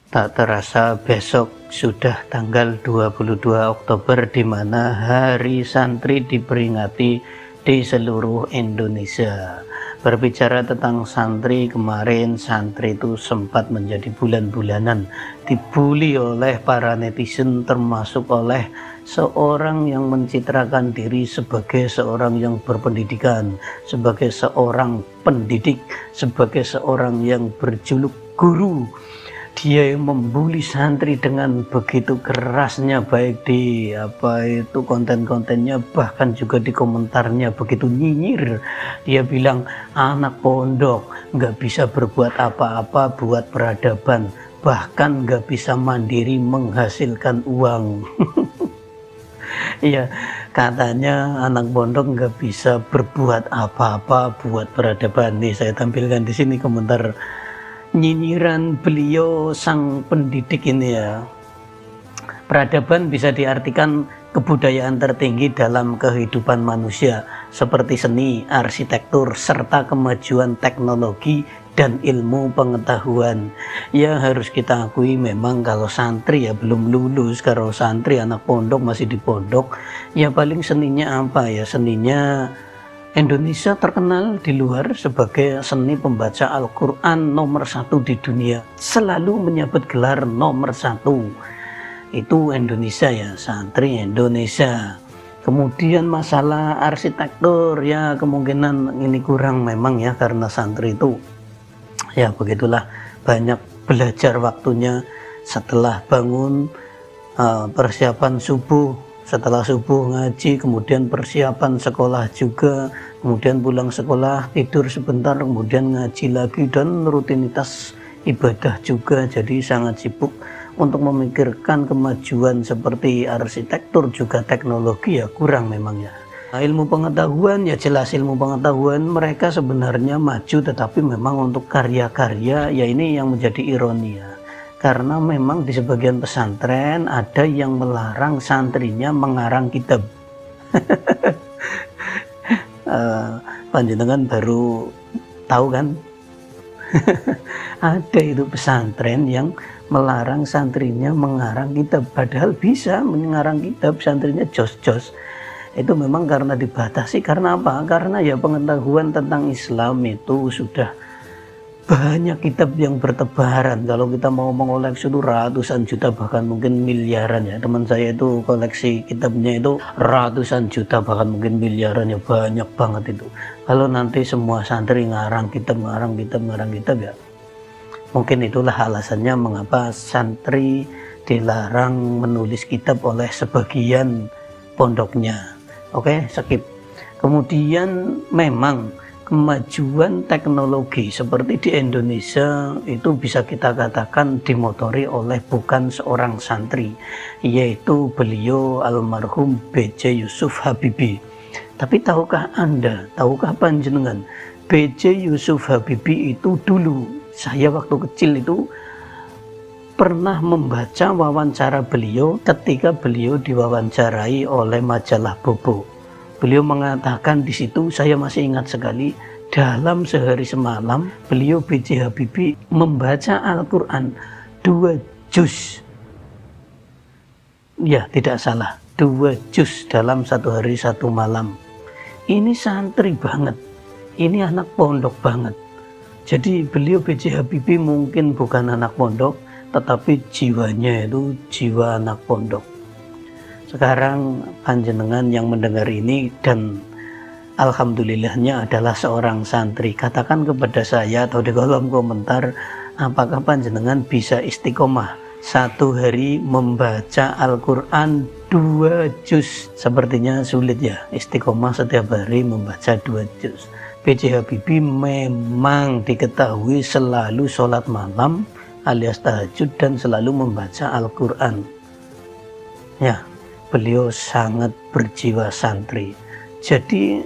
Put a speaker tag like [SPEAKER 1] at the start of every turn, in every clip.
[SPEAKER 1] Tak terasa besok sudah tanggal 22 Oktober di mana Hari Santri diperingati di seluruh Indonesia. Berbicara tentang santri, kemarin santri itu sempat menjadi bulan-bulanan dibully oleh para netizen, termasuk oleh seorang yang mencitrakan diri sebagai seorang yang berpendidikan, sebagai seorang pendidik, sebagai seorang yang berjuluk guru. Dia yang membuli santri dengan begitu kerasnya, baik di konten-kontennya, bahkan juga di komentarnya begitu nyinyir. Dia bilang anak pondok nggak bisa berbuat apa-apa buat peradaban, bahkan nggak bisa mandiri menghasilkan uang. Iya, katanya anak pondok nggak bisa berbuat apa-apa buat peradaban. Nih saya tampilkan di sini komentar nyinyiran beliau sang pendidik ini ya. Peradaban bisa diartikan kebudayaan tertinggi dalam kehidupan manusia seperti seni, arsitektur, serta kemajuan teknologi dan ilmu pengetahuan. Ya harus kita akui memang kalau santri ya belum lulus, kalau santri anak pondok masih di pondok, ya paling seninya apa ya, seninya Indonesia terkenal di luar sebagai seni pembaca Al-Quran nomor 1 di dunia, selalu menyabet gelar nomor 1. Itu Indonesia ya, santri Indonesia. Kemudian masalah arsitektur ya kemungkinan ini kurang memang ya, karena santri itu ya begitulah, banyak belajar waktunya setelah bangun, persiapan subuh, setelah subuh ngaji, kemudian persiapan sekolah juga, kemudian pulang sekolah tidur sebentar, kemudian ngaji lagi, dan rutinitas ibadah juga. Jadi sangat sibuk untuk memikirkan kemajuan seperti arsitektur juga teknologi ya kurang memang ya. Nah, ilmu pengetahuan ya jelas ilmu pengetahuan mereka sebenarnya maju, tetapi memang untuk karya-karya ya ini yang menjadi ironi ya. Karena memang di sebagian pesantren ada yang melarang santrinya mengarang kitab. Panjenengan baru tahu kan? Ada itu pesantren yang melarang santrinya mengarang kitab, padahal bisa mengarang kitab, santrinya jos-jos. Itu memang karena dibatasi. Karena apa? Karena ya pengetahuan tentang Islam itu sudah banyak kitab yang bertebaran. Kalau kita mau mengoleksi itu ratusan juta, bahkan mungkin miliaran ya. Teman saya itu koleksi kitabnya itu ratusan juta, bahkan mungkin miliaran ya, banyak banget itu. Kalau nanti semua santri ngarang kitab ya, mungkin itulah alasannya mengapa santri dilarang menulis kitab oleh sebagian pondoknya. Oke, skip. Kemudian memang kemajuan teknologi seperti di Indonesia itu bisa kita katakan dimotori oleh bukan seorang santri, yaitu beliau almarhum B.J. Yusuf Habibie. Tapi tahukah Anda, tahukah panjenengan, B.J. Yusuf Habibie itu dulu, saya waktu kecil itu pernah membaca wawancara beliau ketika beliau diwawancarai oleh majalah Bobo. Beliau mengatakan di situ, saya masih ingat sekali, dalam sehari semalam beliau B.J. Habibie membaca Al-Quran 2 juz. Ya tidak salah, 2 juz dalam satu hari satu malam. Ini santri banget, ini anak pondok banget. Jadi beliau B.J. Habibie mungkin bukan anak pondok, tetapi jiwanya itu jiwa anak pondok. Sekarang panjenengan yang mendengar ini dan alhamdulillahnya adalah seorang santri, katakan kepada saya atau di kolom komentar, apakah panjenengan bisa istiqomah satu hari membaca Al-Quran 2 juz? Sepertinya sulit ya, istiqomah setiap hari membaca 2 juz. B.J. Habibie memang diketahui selalu sholat malam alias tahajud dan selalu membaca Al-Quran. Ya, beliau sangat berjiwa santri. Jadi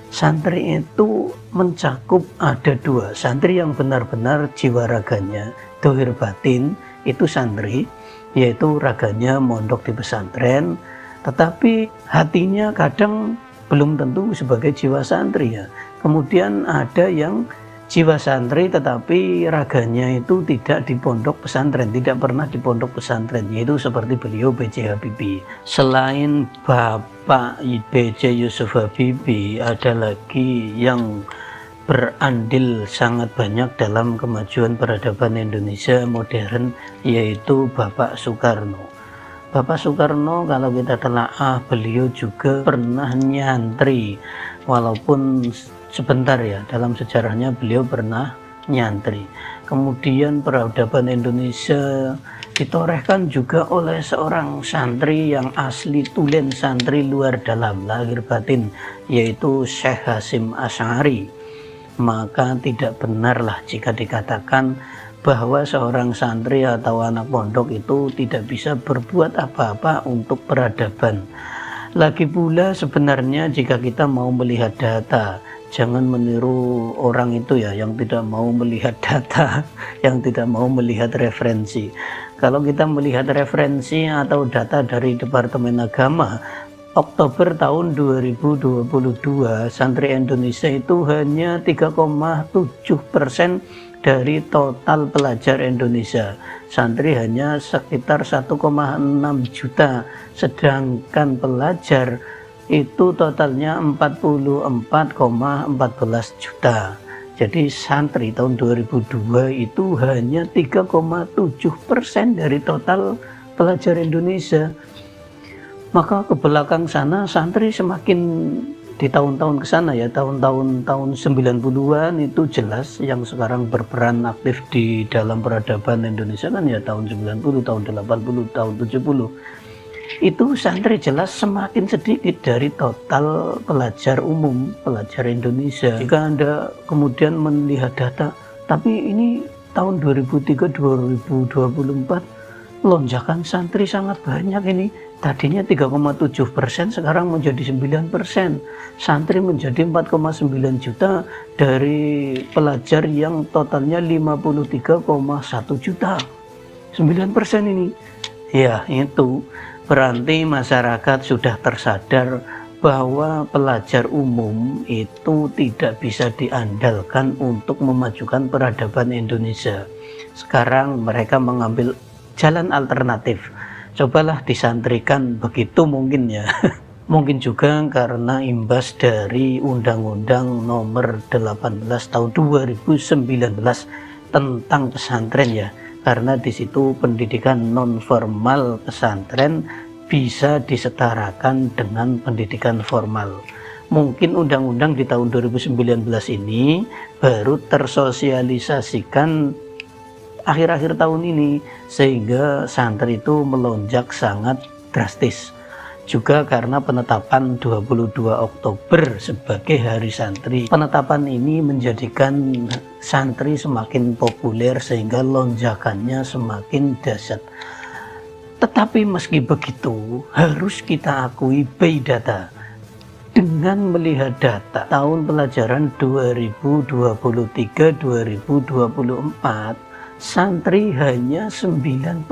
[SPEAKER 1] santri itu mencakup ada 2, santri yang benar-benar jiwa raganya dohir batin itu santri, yaitu raganya mondok di pesantren, tetapi hatinya kadang belum tentu sebagai jiwa santri ya. Kemudian ada yang jiwa santri tetapi raganya itu tidak di pondok pesantren, tidak pernah di pondok pesantren, yaitu seperti beliau B.J. Habibie. Selain Bapak B.J. Yusuf Habibie, ada lagi yang berandil sangat banyak dalam kemajuan peradaban Indonesia modern, yaitu Bapak Soekarno. Bapak Soekarno kalau kita telaah, beliau juga pernah nyantri, walaupun sebentar ya, dalam sejarahnya beliau pernah nyantri. Kemudian peradaban Indonesia ditorehkan juga oleh seorang santri yang asli tulen, santri luar dalam, lahir batin, yaitu Syekh Hasyim Asy'ari. Maka tidak benarlah jika dikatakan bahwa seorang santri atau anak pondok itu tidak bisa berbuat apa-apa untuk peradaban. Lagi pula sebenarnya jika kita mau melihat data, jangan meniru orang itu ya yang tidak mau melihat data, yang tidak mau melihat referensi. Kalau kita melihat referensi atau data dari Departemen Agama, Oktober tahun 2022 santri Indonesia itu hanya 3,7% dari total pelajar Indonesia. Santri hanya sekitar 1,6 juta, sedangkan pelajar itu totalnya 44,14 juta. Jadi santri tahun 2002 itu hanya 3,7% dari total pelajar Indonesia. Maka ke belakang sana santri semakin di tahun-tahun ke sana ya, tahun 90-an itu jelas yang sekarang berperan aktif di dalam peradaban Indonesia kan ya tahun 90, tahun 80, tahun 70. Itu santri jelas semakin sedikit dari total pelajar umum, pelajar Indonesia. Jika Anda kemudian melihat data, tapi ini tahun 2003-2024 lonjakan santri sangat banyak ini. Tadinya 3,7%, sekarang menjadi 9%. Santri menjadi 4,9 juta dari pelajar yang totalnya 53,1 juta. 9% ini. Ya, itu berarti masyarakat sudah tersadar bahwa pelajar umum itu tidak bisa diandalkan untuk memajukan peradaban Indonesia. Sekarang mereka mengambil jalan alternatif. Cobalah disantrikan, begitu mungkin ya. Mungkin juga karena imbas dari Undang-Undang Nomor 18 Tahun 2019 tentang pesantren ya. Karena di situ pendidikan non formal pesantren bisa disetarakan dengan pendidikan formal. Mungkin undang-undang di tahun 2019 ini baru tersosialisasikan akhir-akhir tahun ini, sehingga santri itu melonjak sangat drastis. Juga karena penetapan 22 Oktober sebagai Hari Santri. Penetapan ini menjadikan santri semakin populer sehingga lonjakannya semakin dahsyat. Tetapi meski begitu, harus kita akui by data. Dengan melihat data tahun pelajaran 2023-2024, santri hanya 9%.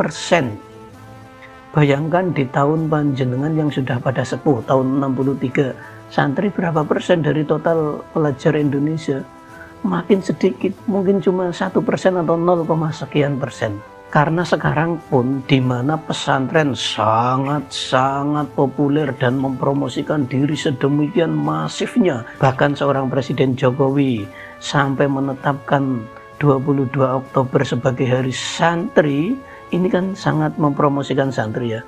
[SPEAKER 1] Bayangkan di tahun panjenengan yang sudah pada sepuh, tahun 63, santri berapa persen dari total pelajar Indonesia? Makin sedikit, mungkin cuma 1% atau 0, sekian persen. Karena sekarang pun di mana pesantren sangat populer dan mempromosikan diri sedemikian masifnya, bahkan seorang Presiden Jokowi sampai menetapkan 22 Oktober sebagai Hari Santri, ini kan sangat mempromosikan santri ya.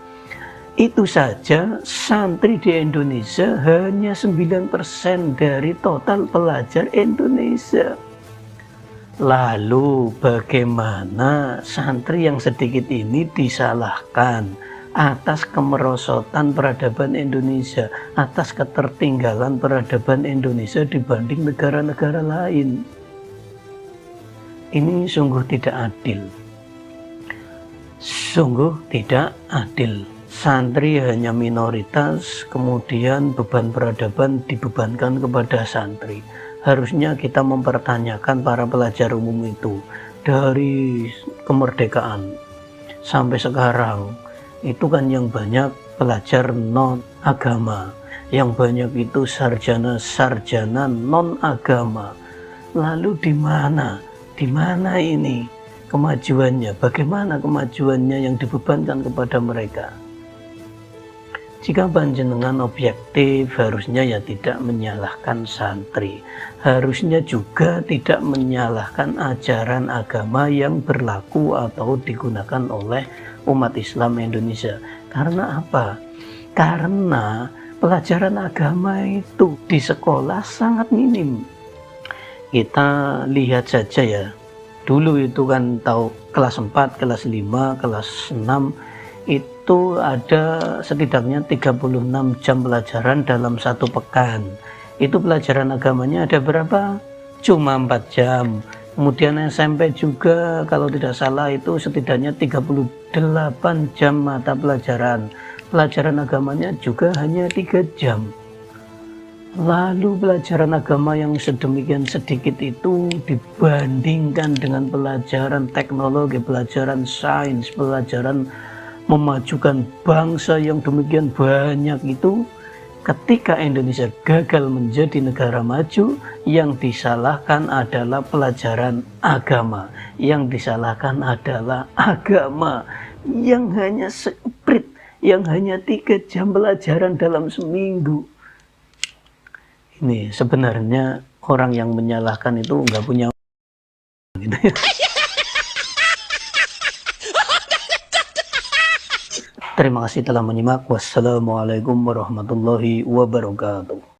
[SPEAKER 1] Itu saja santri di Indonesia hanya 9% dari total pelajar Indonesia. Lalu bagaimana santri yang sedikit ini disalahkan atas kemerosotan peradaban Indonesia, atas ketertinggalan peradaban Indonesia dibanding negara-negara lain? Ini sungguh tidak adil. Sungguh tidak adil. Santri hanya minoritas, kemudian beban peradaban dibebankan kepada santri. Harusnya kita mempertanyakan para pelajar umum itu dari kemerdekaan sampai sekarang. Itu kan yang banyak pelajar non agama, yang banyak itu sarjana-sarjana non agama. Lalu di mana? Di mana ini kemajuannya? Bagaimana kemajuannya yang dibebankan kepada mereka? Jika panjenengan objektif, harusnya ya tidak menyalahkan santri. Harusnya juga tidak menyalahkan ajaran agama yang berlaku atau digunakan oleh umat Islam Indonesia. Karena apa? Karena pelajaran agama itu di sekolah sangat minim. Kita lihat saja ya, dulu itu kan tahu kelas 4, kelas 5, kelas 6 itu ada setidaknya 36 jam pelajaran dalam satu pekan. Itu pelajaran agamanya ada berapa? Cuma 4 jam. Kemudian SMP juga kalau tidak salah itu setidaknya 38 jam mata pelajaran. Pelajaran agamanya juga hanya 3 jam. Lalu pelajaran agama yang sedemikian sedikit itu dibandingkan dengan pelajaran teknologi, pelajaran sains, pelajaran memajukan bangsa yang demikian banyak itu, ketika Indonesia gagal menjadi negara maju, yang disalahkan adalah pelajaran agama. Yang disalahkan adalah agama yang hanya seprit, yang hanya 3 jam pelajaran dalam seminggu. Ini sebenarnya orang yang menyalahkan itu nggak punya gitu ya. Terima kasih telah menyimak. Wassalamualaikum warahmatullahi wabarakatuh.